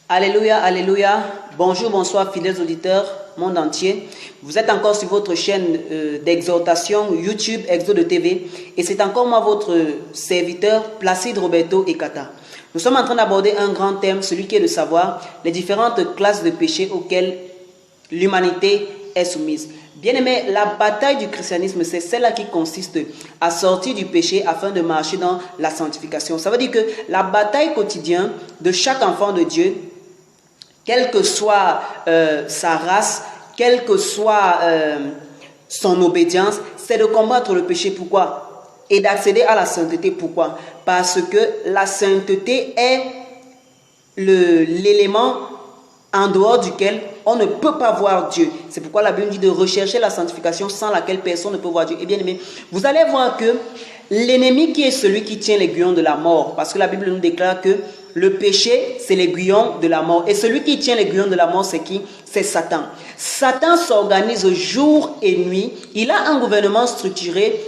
Alléluia, alléluia. Bonjour, bonsoir, fidèles auditeurs, monde entier. Vous êtes encore sur votre chaîne d'exhortation YouTube Exode TV et c'est encore moi, votre serviteur Placide Roberto Ekata. Nous sommes en train d'aborder un grand thème, celui qui est de savoir les différentes classes de péché auxquelles l'humanité est soumise. Bien-aimés, la bataille du christianisme, c'est celle-là qui consiste à sortir du péché afin de marcher dans la sanctification. Ça veut dire que la bataille quotidienne de chaque enfant de Dieu, quelle que soit sa race, quelle que soit son obédience, c'est de combattre le péché. Pourquoi? Et d'accéder à la sainteté. Pourquoi? Parce que la sainteté est l'élément en dehors duquel on ne peut pas voir Dieu. C'est pourquoi la Bible dit de rechercher la sanctification sans laquelle personne ne peut voir Dieu. Et bien aimé, vous allez voir que l'ennemi qui est celui qui tient l'aiguillon de la mort, parce que la Bible nous déclare que le péché, c'est l'aiguillon de la mort. Et celui qui tient l'aiguillon de la mort, c'est qui? C'est Satan. Satan s'organise jour et nuit. Il a un gouvernement structuré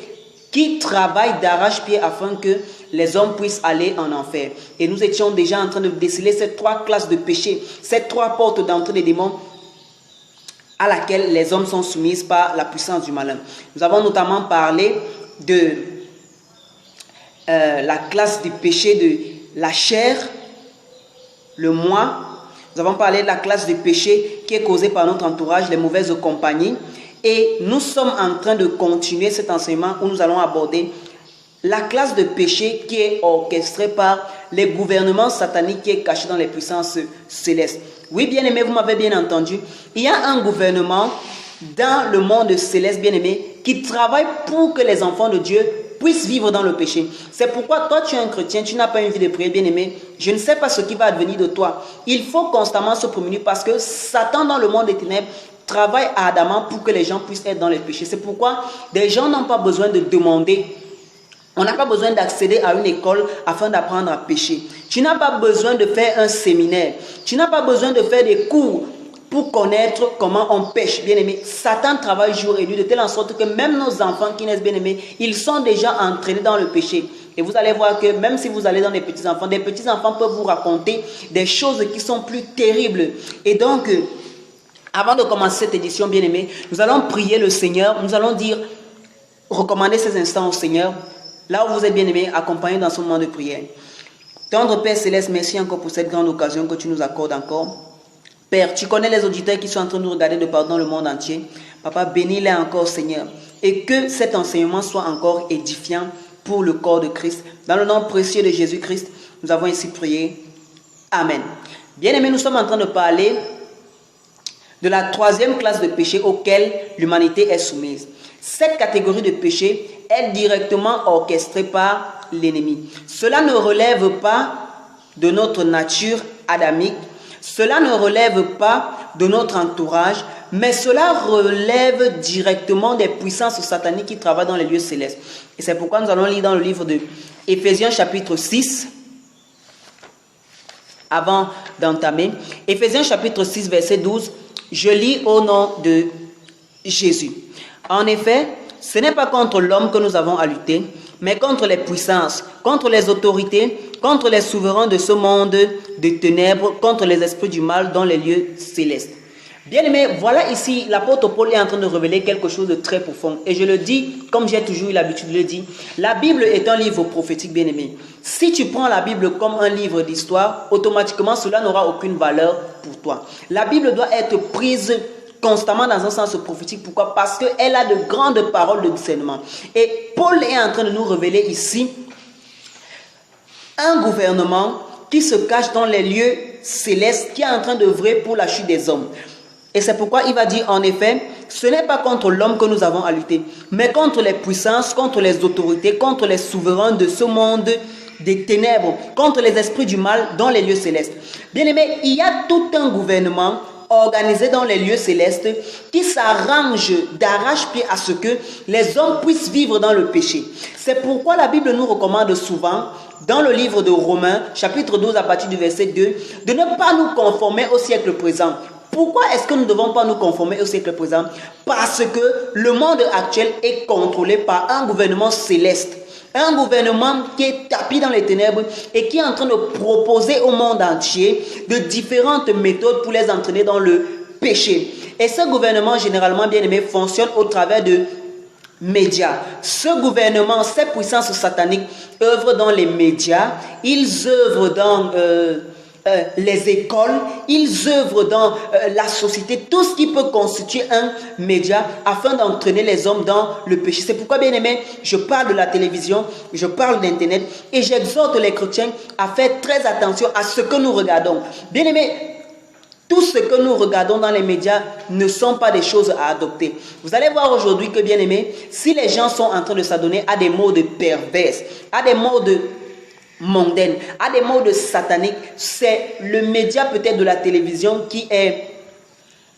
qui travaille d'arrache-pied afin que les hommes puissent aller en enfer. Et nous étions déjà en train de déceler ces trois classes de péché, ces trois portes d'entrée des démons à laquelle les hommes sont soumis par la puissance du malin. Nous avons notamment parlé de la classe du péché de la chair, le moi. Nous avons parlé de la classe du péché qui est causée par notre entourage, les mauvaises compagnies. Et nous sommes en train de continuer cet enseignement où nous allons aborder la classe de péché qui est orchestrée par les gouvernements sataniques qui est caché dans les puissances célestes. Oui, bien-aimés, vous m'avez bien entendu. Il y a un gouvernement dans le monde céleste, bien-aimé, qui travaille pour que les enfants de Dieu puissent vivre dans le péché. C'est pourquoi toi, tu es un chrétien, tu n'as pas une vie de prière, bien-aimé. Je ne sais pas ce qui va advenir de toi. Il faut constamment se prémunir parce que Satan dans le monde des ténèbres travaille ardemment pour que les gens puissent être dans les péchés. C'est pourquoi des gens n'ont pas besoin de demander. On n'a pas besoin d'accéder à une école afin d'apprendre à pécher. Tu n'as pas besoin de faire un séminaire. Tu n'as pas besoin de faire des cours pour connaître comment on pêche, bien-aimé. Satan travaille jour et nuit de telle en sorte que même nos enfants qui naissent, bien-aimés, ils sont déjà entraînés dans le péché. Et vous allez voir que même si vous allez dans des petits-enfants peuvent vous raconter des choses qui sont plus terribles. Et donc, avant de commencer cette édition, bien-aimés, nous allons prier le Seigneur. Nous allons recommander ces instants au Seigneur. Là où vous êtes bien-aimés, accompagnés dans ce moment de prière. Tendre Père Céleste, merci encore pour cette grande occasion que tu nous accordes encore. Père, tu connais les auditeurs qui sont en train de nous regarder de partout dans le monde entier. Papa, bénis-les encore, Seigneur. Et que cet enseignement soit encore édifiant pour le corps de Christ. Dans le nom précieux de Jésus-Christ, nous avons ainsi prié. Amen. Bien-aimés, nous sommes en train de parler de la troisième classe de péché auquel l'humanité est soumise. Cette catégorie de péché est directement orchestrée par l'ennemi. Cela ne relève pas de notre nature adamique, cela ne relève pas de notre entourage, mais cela relève directement des puissances sataniques qui travaillent dans les lieux célestes. Et c'est pourquoi nous allons lire dans le livre de Éphésiens chapitre 6, avant d'entamer. Éphésiens chapitre 6, verset 12, je lis au nom de Jésus. En effet, ce n'est pas contre l'homme que nous avons à lutter, mais contre les puissances, contre les autorités, contre les souverains de ce monde de ténèbres, contre les esprits du mal dans les lieux célestes. Bien-aimés, voilà ici, l'apôtre Paul est en train de révéler quelque chose de très profond. Et je le dis, comme j'ai toujours eu l'habitude de le dire, la Bible est un livre prophétique, bien-aimé. Si tu prends la Bible comme un livre d'histoire, automatiquement, cela n'aura aucune valeur pour toi. La Bible doit être prise constamment dans un sens prophétique. Pourquoi? Parce qu'elle a de grandes paroles de discernement. Et Paul est en train de nous révéler ici un gouvernement qui se cache dans les lieux célestes, qui est en train d'œuvrer pour la chute des hommes. Et c'est pourquoi il va dire en effet, ce n'est pas contre l'homme que nous avons à lutter, mais contre les puissances, contre les autorités, contre les souverains de ce monde des ténèbres, contre les esprits du mal dans les lieux célestes. Bien aimé, il y a tout un gouvernement organisé dans les lieux célestes qui s'arrange d'arrache-pied à ce que les hommes puissent vivre dans le péché. C'est pourquoi la Bible nous recommande souvent, dans le livre de Romains, chapitre 12 à partir du verset 2, de ne pas nous conformer au siècle présent. Pourquoi est-ce que nous ne devons pas nous conformer au siècle présent? Parce que le monde actuel est contrôlé par un gouvernement céleste. Un gouvernement qui est tapis dans les ténèbres et qui est en train de proposer au monde entier de différentes méthodes pour les entraîner dans le péché. Et ce gouvernement, généralement, bien aimé, fonctionne au travers de médias. Ce gouvernement, ces puissances sataniques œuvrent dans les médias, ils œuvrent dans les écoles, ils œuvrent dans la société, tout ce qui peut constituer un média afin d'entraîner les hommes dans le péché. C'est pourquoi, bien aimé, je parle de la télévision, je parle d'Internet et j'exhorte les chrétiens à faire très attention à ce que nous regardons. Bien aimé, tout ce que nous regardons dans les médias ne sont pas des choses à adopter. Vous allez voir aujourd'hui que, bien aimé, si les gens sont en train de s'adonner à des modes perverses, à des modes mondaines, à des modes sataniques, c'est le média peut-être de la télévision qui est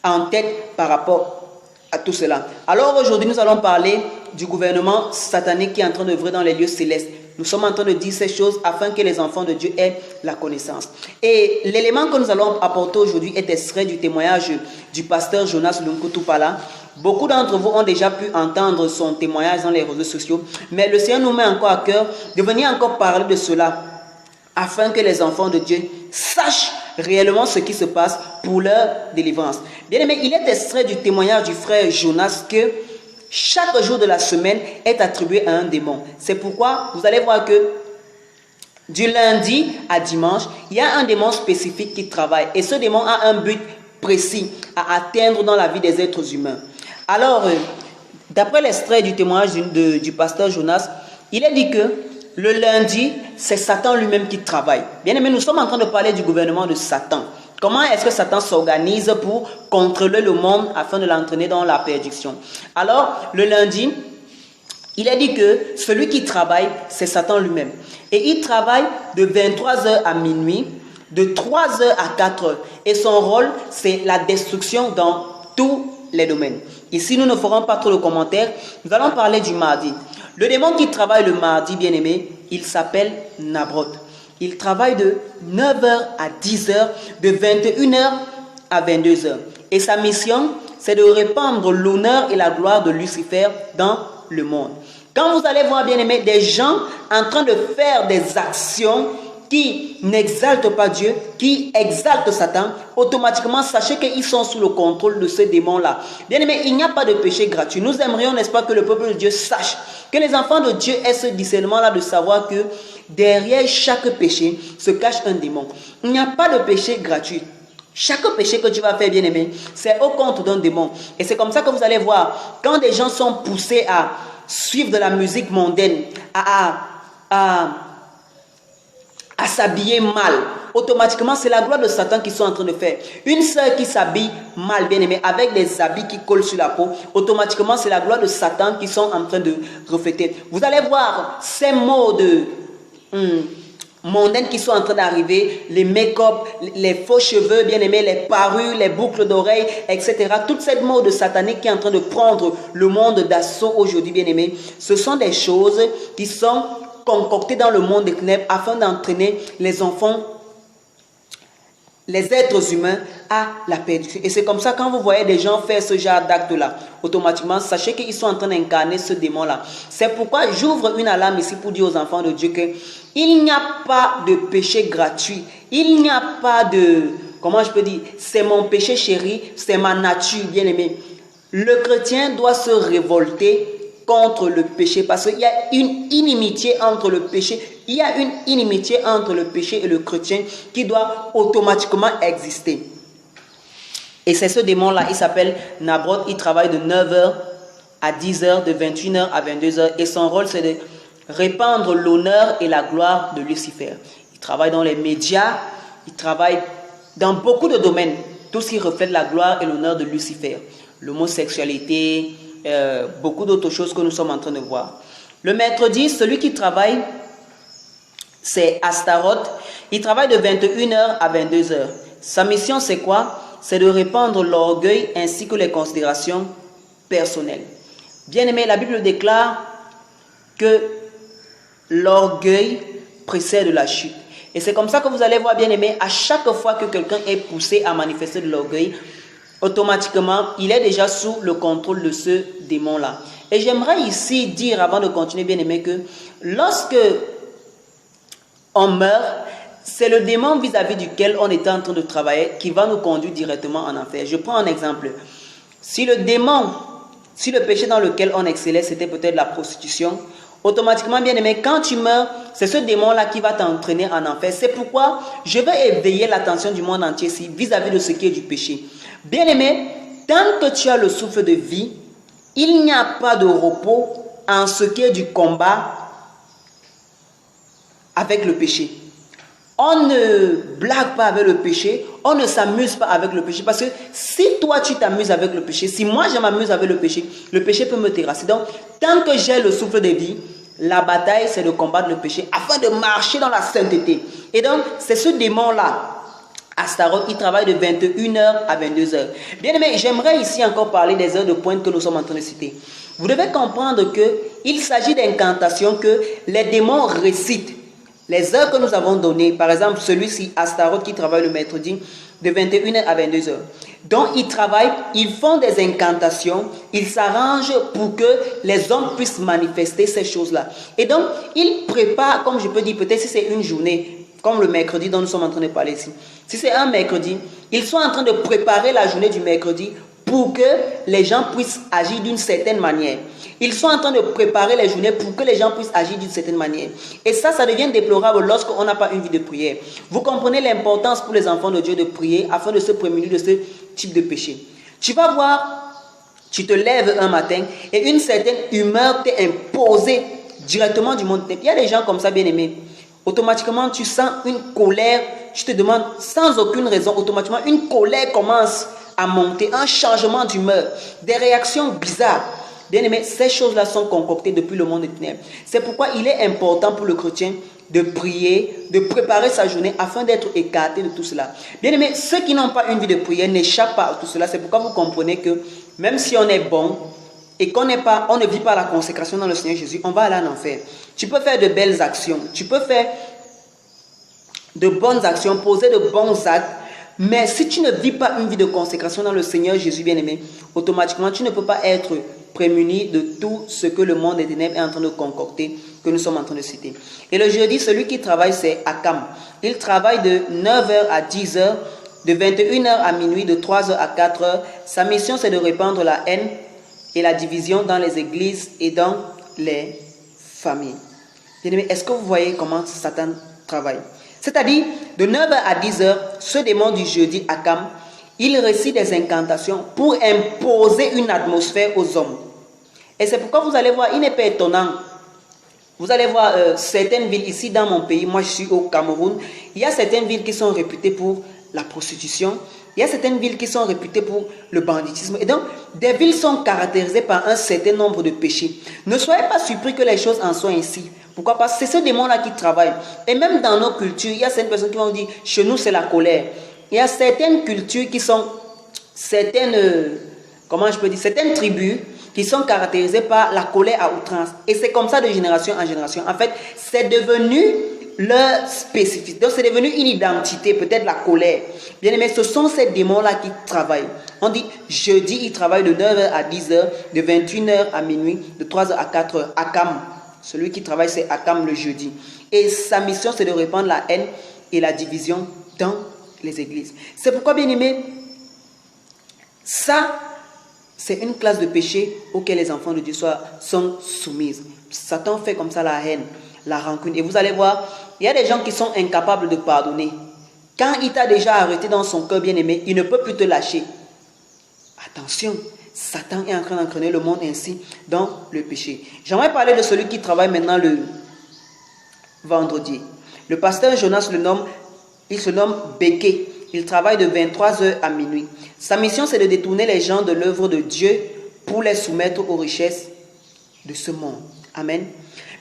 en tête par rapport à tout cela. Alors aujourd'hui, nous allons parler du gouvernement satanique qui est en train d'œuvrer dans les lieux célestes. Nous sommes en train de dire ces choses afin que les enfants de Dieu aient la connaissance. Et l'élément que nous allons apporter aujourd'hui est extrait du témoignage du pasteur Jonas Lunkutupala. Beaucoup d'entre vous ont déjà pu entendre son témoignage dans les réseaux sociaux, mais le Seigneur nous met encore à cœur de venir encore parler de cela afin que les enfants de Dieu sachent réellement ce qui se passe pour leur délivrance. Bien aimé, il est extrait du témoignage du frère Jonas que chaque jour de la semaine est attribué à un démon. C'est pourquoi vous allez voir que du lundi à dimanche, il y a un démon spécifique qui travaille. Et ce démon a un but précis à atteindre dans la vie des êtres humains. Alors, d'après l'extrait du témoignage du pasteur Jonas, il est dit que le lundi, c'est Satan lui-même qui travaille. Bien aimé, nous sommes en train de parler du gouvernement de Satan. Comment est-ce que Satan s'organise pour contrôler le monde afin de l'entraîner dans la perdition? Alors, le lundi, il est dit que celui qui travaille, c'est Satan lui-même. Et il travaille de 23h à minuit, de 3h à 4h. Et son rôle, c'est la destruction dans tous les domaines. Ici, nous ne ferons pas trop de commentaires. Nous allons parler du mardi. Le démon qui travaille le mardi, bien aimé, il s'appelle Nabrot. Il travaille de 9h à 10h, de 21h à 22h. Et sa mission, c'est de répandre l'honneur et la gloire de Lucifer dans le monde. Quand vous allez voir, bien aimé, des gens en train de faire des actions qui n'exaltent pas Dieu, qui exaltent Satan, automatiquement, sachez qu'ils sont sous le contrôle de ce démon-là. Bien aimé, il n'y a pas de péché gratuit. Nous aimerions, n'est-ce pas, que le peuple de Dieu sache, que les enfants de Dieu aient ce discernement-là de savoir que derrière chaque péché se cache un démon. Il n'y a pas de péché gratuit. Chaque péché que tu vas faire, bien aimé, c'est au compte d'un démon. Et c'est comme ça que vous allez voir, quand des gens sont poussés à suivre de la musique mondaine, à s'habiller mal, automatiquement c'est la gloire de Satan qu'ils sont en train de faire. Une sœur qui s'habille mal, bien aimé, avec des habits qui collent sur la peau, automatiquement c'est la gloire de Satan qu'ils sont en train de refléter. Vous allez voir ces modes mondaines qui sont en train d'arriver, les make-up, les faux cheveux, bien aimés, les parures, les boucles d'oreilles, etc. Toute cette mode satanique qui est en train de prendre le monde d'assaut aujourd'hui, bien aimé, ce sont des choses qui sont concoctées dans le monde des ténèbres afin d'entraîner les enfants, les êtres humains à la perdition. Et c'est comme ça, quand vous voyez des gens faire ce genre d'acte-là, automatiquement, sachez qu'ils sont en train d'incarner ce démon-là. C'est pourquoi j'ouvre une alarme ici pour dire aux enfants de Dieu qu'il n'y a pas de péché gratuit. Il n'y a pas de, comment je peux dire, c'est mon péché chéri, c'est ma nature, bien aimé. Le chrétien doit se révolter contre le péché parce qu'il y a une inimitié entre le péché. Il y a une inimitié entre le péché et le chrétien qui doit automatiquement exister. Et c'est ce démon-là, il s'appelle Nabrot. Il travaille de 9h à 10h, de 21h à 22h. Et son rôle, c'est de répandre l'honneur et la gloire de Lucifer. Il travaille dans les médias, il travaille dans beaucoup de domaines. Tout ce qui reflète la gloire et l'honneur de Lucifer. L'homosexualité, beaucoup d'autres choses que nous sommes en train de voir. Le mercredi, celui qui travaille, c'est Astaroth. Il travaille de 21h à 22h. Sa mission, c'est quoi? C'est de répandre l'orgueil ainsi que les considérations personnelles. Bien aimé, la Bible déclare que l'orgueil précède la chute. Et c'est comme ça que vous allez voir, bien aimé, à chaque fois que quelqu'un est poussé à manifester de l'orgueil, automatiquement, il est déjà sous le contrôle de ce démon-là. Et j'aimerais ici dire, avant de continuer, bien aimé, que lorsque on meurt, c'est le démon vis-à-vis duquel on était en train de travailler qui va nous conduire directement en enfer. Je prends un exemple. Si le péché dans lequel on excellait, c'était peut-être la prostitution, automatiquement, bien aimé, quand tu meurs, c'est ce démon-là qui va t'entraîner en enfer. C'est pourquoi je vais éveiller l'attention du monde entier ici vis-à-vis de ce qui est du péché. Bien aimé, tant que tu as le souffle de vie, il n'y a pas de repos en ce qui est du combat avec le péché. On ne blague pas avec le péché, on ne s'amuse pas avec le péché. Parce que si toi tu t'amuses avec le péché, si moi je m'amuse avec le péché peut me terrasser. Donc, tant que j'ai le souffle de vie, la bataille c'est de combattre le péché afin de marcher dans la sainteté. Et donc, c'est ce démon-là, Astaroth, il travaille de 21h à 22h. Bien aimé, j'aimerais ici encore parler des heures de pointe que nous sommes en train de citer. Vous devez comprendre qu'il s'agit d'incantations que les démons récitent. Les heures que nous avons données, par exemple, celui-ci, Astaroth, qui travaille le mercredi, de 21h à 22h. Donc, ils travaillent, ils font des incantations, ils s'arrangent pour que les hommes puissent manifester ces choses-là. Et donc, ils préparent, comme je peux dire, peut-être si c'est une journée, comme le mercredi dont nous sommes en train de parler ici. Si c'est un mercredi, ils sont en train de préparer la journée du mercredi pour que les gens puissent agir d'une certaine manière. Ils sont en train de préparer les journées pour que les gens puissent agir d'une certaine manière. Et ça devient déplorable lorsqu'on n'a pas une vie de prière. Vous comprenez l'importance pour les enfants de Dieu de prier afin de se prémunir de ce type de péché. Tu vas voir, tu te lèves un matin et une certaine humeur t'est imposée directement du monde. Il y a des gens comme ça, bien aimés. Automatiquement, tu sens une colère. Tu te demandes sans aucune raison, automatiquement, une colère commence à monter, un changement d'humeur, des réactions bizarres. Bien aimé, ces choses-là sont concoctées depuis le monde des ténèbres. C'est pourquoi il est important pour le chrétien de prier, de préparer sa journée afin d'être écarté de tout cela. Bien aimé, ceux qui n'ont pas une vie de prière n'échappent pas à tout cela. C'est pourquoi vous comprenez que même si on est bon et qu'on on ne vit pas la consécration dans le Seigneur Jésus, on va aller en enfer. Tu peux faire de belles actions, tu peux faire de bonnes actions, poser de bons actes, mais si tu ne vis pas une vie de consécration dans le Seigneur Jésus bien-aimé, automatiquement tu ne peux pas être prémuni de tout ce que le monde des ténèbres est en train de concocter, que nous sommes en train de citer. Et le jeudi, celui qui travaille, c'est Akam. Il travaille de 9h à 10h, de 21h à minuit, de 3h à 4h. Sa mission, c'est de répandre la haine et la division dans les églises et dans les familles. Bien-aimé, est-ce que vous voyez comment Satan travaille? C'est-à-dire, de 9h à 10h, ce démon du jeudi, Akam, il récite des incantations pour imposer une atmosphère aux hommes. Et c'est pourquoi vous allez voir, il n'est pas étonnant. Vous allez voir certaines villes ici dans mon pays, moi je suis au Cameroun, il y a certaines villes qui sont réputées pour la prostitution, il y a certaines villes qui sont réputées pour le banditisme. Et donc, des villes sont caractérisées par un certain nombre de péchés. Ne soyez pas surpris que les choses en soient ainsi. Pourquoi? Parce que c'est ce démon-là qui travaille. Et même dans nos cultures, il y a certaines personnes qui vont dire, chez nous c'est la colère. Il y a certaines cultures qui sont, certaines tribus qui sont caractérisées par la colère à outrance. Et c'est comme ça de génération en génération. En fait, c'est devenu leur spécificité. Donc, c'est devenu une identité, peut-être la colère. Bien aimé, ce sont ces démons-là qui travaillent. On dit, jeudi, ils travaillent de 9h à 10h, de 21h à minuit, de 3h à 4h. Akam, celui qui travaille, c'est Akam le jeudi. Et sa mission, c'est de répandre la haine et la division dans les églises. C'est pourquoi, bien aimé, ça, c'est une classe de péché auquel les enfants de Dieu sont soumises. Satan fait comme ça la haine, la rancune. Et vous allez voir, il y a des gens qui sont incapables de pardonner. Quand il t'a déjà arrêté dans son cœur bien-aimé, il ne peut plus te lâcher. Attention, Satan est en train d'entraîner le monde ainsi dans le péché. J'aimerais parler de celui qui travaille maintenant le vendredi. Le pasteur Jonas il se nomme Béké. Il travaille de 23h à minuit. Sa mission, c'est de détourner les gens de l'œuvre de Dieu pour les soumettre aux richesses de ce monde. Amen.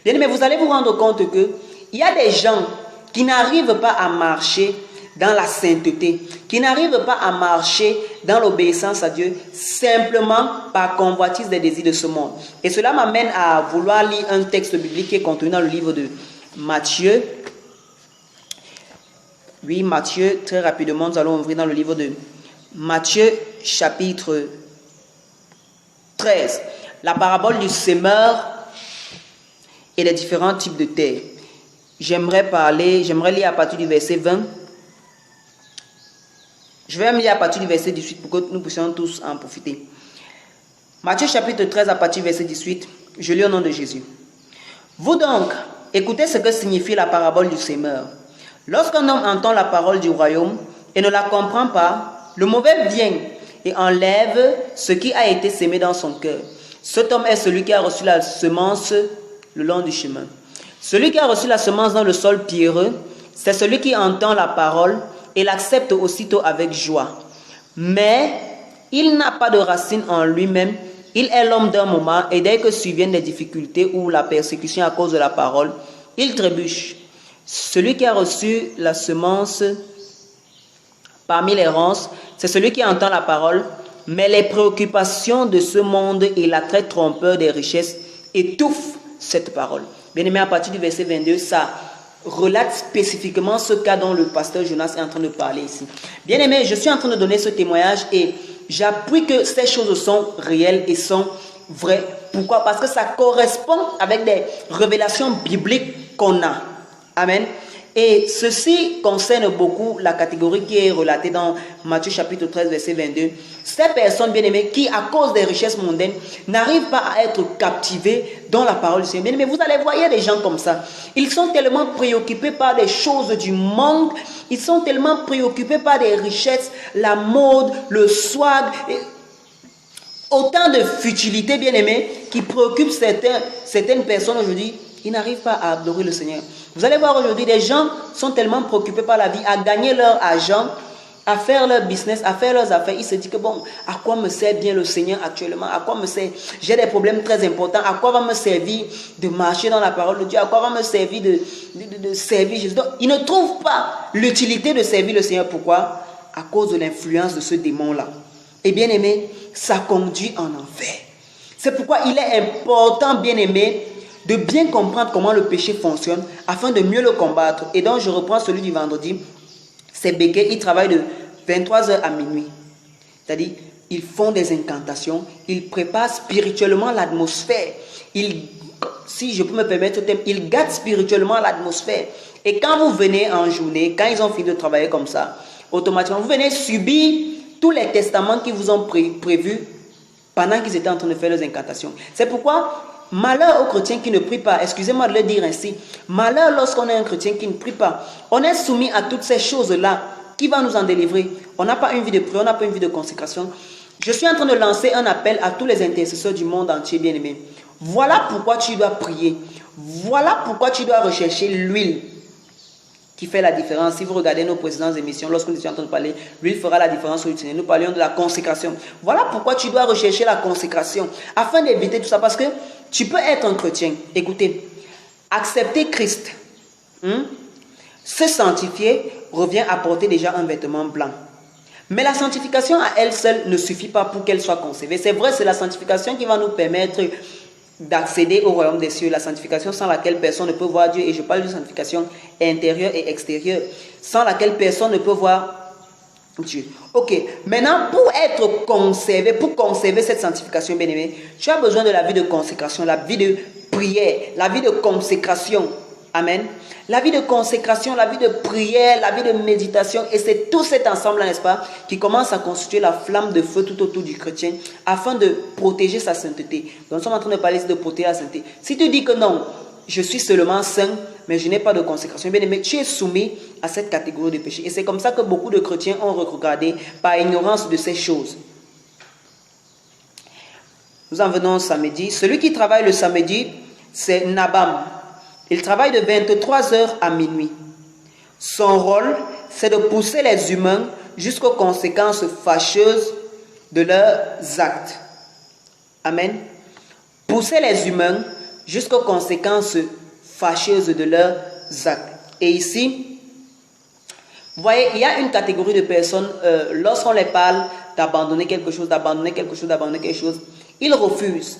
Bien, mais vous allez vous rendre compte qu'il y a des gens qui n'arrivent pas à marcher dans la sainteté, qui n'arrivent pas à marcher dans l'obéissance à Dieu, simplement par convoitise des désirs de ce monde. Et cela m'amène à vouloir lire un texte biblique qui est contenu dans le livre de Matthieu. Oui, Matthieu, très rapidement, nous allons ouvrir dans le livre de Matthieu chapitre 13. La parabole du semeur et les différents types de terre. J'aimerais lire à partir du verset 20. Je vais me lire à partir du verset 18 pour que nous puissions tous en profiter. Matthieu chapitre 13 à partir du verset 18. Je lis au nom de Jésus. Vous donc, écoutez ce que signifie la parabole du semeur. Lorsqu'un homme entend la parole du royaume et ne la comprend pas, le mauvais vient et enlève ce qui a été semé dans son cœur. Cet homme est celui qui a reçu la semence le long du chemin. Celui qui a reçu la semence dans le sol pierreux, c'est celui qui entend la parole et l'accepte aussitôt avec joie. Mais il n'a pas de racine en lui-même. Il est l'homme d'un moment et dès que surviennent les difficultés ou la persécution à cause de la parole, il trébuche. Celui qui a reçu la semence parmi les ronces, c'est celui qui entend la parole, mais les préoccupations de ce monde et l'attrait trompeur des richesses étouffent cette parole. Bien-aimé, à partir du verset 22, ça relate spécifiquement ce cas dont le pasteur Jonas est en train de parler ici. Bien-aimé, je suis en train de donner ce témoignage et j'appuie que ces choses sont réelles et sont vraies. Pourquoi? Parce que ça correspond avec des révélations bibliques qu'on a. Amen. Et ceci concerne beaucoup la catégorie qui est relatée dans Matthieu chapitre 13, verset 22. Ces personnes bien-aimées qui, à cause des richesses mondaines, n'arrivent pas à être captivées dans la parole du Seigneur. Bien-aimés, vous allez voir des gens comme ça. Ils sont tellement préoccupés par des choses du monde. Ils sont tellement préoccupés par des richesses, la mode, le swag. Autant de futilités, bien-aimés, qui préoccupent certaines personnes aujourd'hui. Ils n'arrivent pas à adorer le Seigneur. Vous allez voir aujourd'hui, des gens sont tellement préoccupés par la vie, à gagner leur argent, à faire leur business, à faire leurs affaires. Ils se disent que bon, à quoi me sert bien le Seigneur actuellement? À quoi me sert? J'ai des problèmes très importants. À quoi va me servir de marcher dans la parole de Dieu? À quoi va me servir de servir Jésus? Donc, ils ne trouvent pas l'utilité de servir le Seigneur. Pourquoi? À cause de l'influence de ce démon-là. Et bien aimé, ça conduit en enfer. C'est pourquoi il est important, bien aimé, de bien comprendre comment le péché fonctionne afin de mieux le combattre. Et donc, je reprends celui du vendredi. C'est Béguet, ils travaillent de 23h à minuit. C'est-à-dire, ils font des incantations, ils préparent spirituellement l'atmosphère. Si je peux me permettre, ils gâtent spirituellement l'atmosphère. Et quand vous venez en journée, quand ils ont fini de travailler comme ça, automatiquement, vous venez subir tous les testaments qu'ils vous ont prévus pendant qu'ils étaient en train de faire leurs incantations. C'est pourquoi malheur aux chrétiens qui ne prient pas, excusez-moi de le dire ainsi, malheur lorsqu'on est un chrétien qui ne prie pas. On est soumis à toutes ces choses-là. Qui va nous en délivrer? On n'a pas une vie de prière, on n'a pas une vie de consécration. Je suis en train de lancer un appel à tous les intercesseurs du monde entier, bien-aimés. Voilà pourquoi tu dois prier. Voilà pourquoi tu dois rechercher l'huile qui fait la différence. Si vous regardez nos précédentes émissions, lorsque nous étions en train de parler, l'huile fera la différence au Seigneur. Nous parlions de la consécration. Voilà pourquoi tu dois rechercher la consécration, afin d'éviter tout ça. Parce que tu peux être un chrétien. Écoutez, accepter Christ, se sanctifier, revient à porter déjà un vêtement blanc. Mais la sanctification à elle seule ne suffit pas pour qu'elle soit conservée. C'est vrai, c'est la sanctification qui va nous permettre d'accéder au royaume des cieux, la sanctification sans laquelle personne ne peut voir Dieu. Et je parle de sanctification intérieure et extérieure, sans laquelle personne ne peut voir Dieu. Ok, maintenant pour être conservé, pour conserver cette sanctification, bien-aimé, tu as besoin de la vie de consécration, la vie de prière, la vie de consécration. Amen. La vie de consécration, la vie de prière, la vie de méditation, et c'est tout cet ensemble, n'est-ce pas, qui commence à constituer la flamme de feu tout autour du chrétien afin de protéger sa sainteté. Donc, nous sommes en train de parler ici de protéger la sainteté. Si tu dis que non, je suis seulement saint, mais je n'ai pas de consécration, bien aimé, tu es soumis à cette catégorie de péché. Et c'est comme ça que beaucoup de chrétiens ont regardé par ignorance de ces choses. Nous en venons au samedi. Celui qui travaille le samedi, c'est Nabam. Il travaille de 23h à minuit. Son rôle, c'est de pousser les humains jusqu'aux conséquences fâcheuses de leurs actes. Amen. Pousser les humains jusqu'aux conséquences fâcheuses de leurs actes. Et ici, vous voyez, il y a une catégorie de personnes, lorsqu'on les parle d'abandonner quelque chose, ils refusent.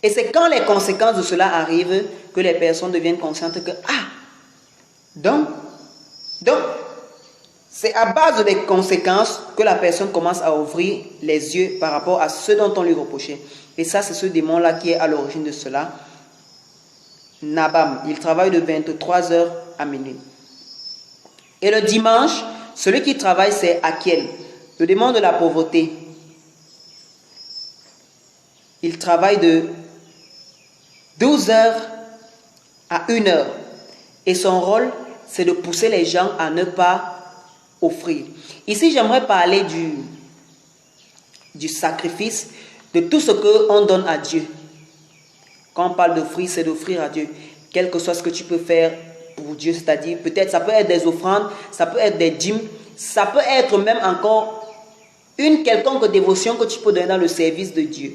Et c'est quand les conséquences de cela arrivent que les personnes deviennent conscientes que, donc, C'est à base des conséquences que la personne commence à ouvrir les yeux par rapport à ce dont on lui reprochait. Et ça, c'est ce démon-là qui est à l'origine de cela. Nabam, il travaille de 23h à minuit. Et le dimanche, celui qui travaille, c'est Achiel, le démon de la pauvreté. Il travaille de 12h à 1h. Et son rôle, c'est de pousser les gens à ne pas offrir. Ici, j'aimerais parler du sacrifice, de tout ce qu'on donne à Dieu. Quand on parle d'offrir, c'est d'offrir à Dieu. Quel que soit ce que tu peux faire pour Dieu, c'est-à-dire peut-être ça peut être des offrandes, ça peut être des dîmes, ça peut être même encore une quelconque dévotion que tu peux donner dans le service de Dieu.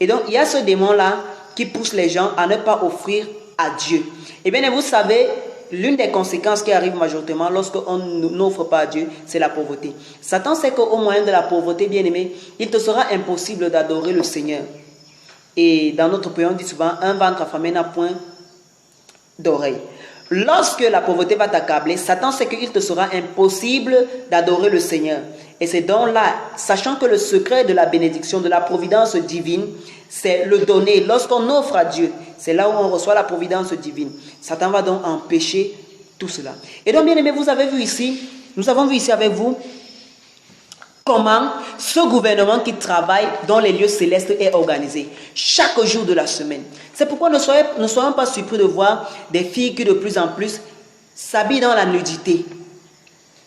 Et donc, il y a ce démon-là qui pousse les gens à ne pas offrir à Dieu. Et bien, vous savez, l'une des conséquences qui arrive majoritairement lorsqu'on n'offre pas à Dieu, c'est la pauvreté. Satan sait qu'au moyen de la pauvreté, bien-aimé, il te sera impossible d'adorer le Seigneur. Et dans notre pays, on dit souvent, un ventre affamé n'a point d'oreille. Lorsque la pauvreté va t'accabler, Satan sait qu'il te sera impossible d'adorer le Seigneur. Et c'est donc là, sachant que le secret de la bénédiction, de la providence divine, c'est le donner. Lorsqu'on offre à Dieu, c'est là où on reçoit la providence divine. Satan va donc empêcher tout cela. Et donc, bien aimé, vous avez vu ici, nous avons vu ici avec vous, comment ce gouvernement qui travaille dans les lieux célestes est organisé chaque jour de la semaine. C'est pourquoi ne soyons pas surpris de voir des filles qui de plus en plus s'habillent dans la nudité.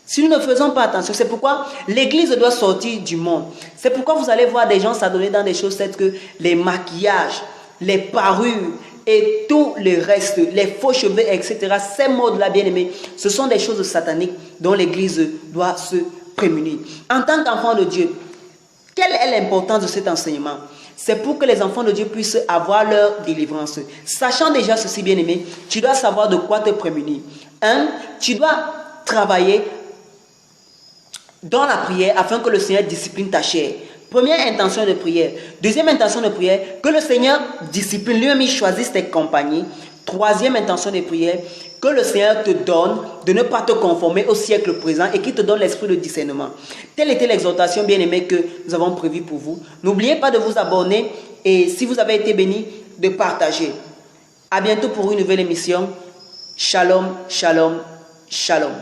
Si nous ne faisons pas attention, c'est pourquoi l'église doit sortir du monde. C'est pourquoi vous allez voir des gens s'adonner dans des choses telles que les maquillages, les parures et tout le reste, les faux cheveux, etc. Ces modes-là, bien aimés, ce sont des choses sataniques dont l'église doit se prémunir. En tant qu'enfant de Dieu, quelle est l'importance de cet enseignement? C'est pour que les enfants de Dieu puissent avoir leur délivrance. Sachant déjà ceci, bien aimé, tu dois savoir de quoi te prémunir. Tu dois travailler dans la prière afin que le Seigneur discipline ta chair. Première intention de prière. Deuxième intention de prière, que le Seigneur discipline, lui-même il choisisse tes compagnies. Troisième intention de prière, que le Seigneur te donne de ne pas te conformer au siècle présent et qu'il te donne l'esprit de discernement. Telle était l'exhortation bien-aimée que nous avons prévue pour vous. N'oubliez pas de vous abonner et si vous avez été béni, de partager. À bientôt pour une nouvelle émission. Shalom, shalom, shalom.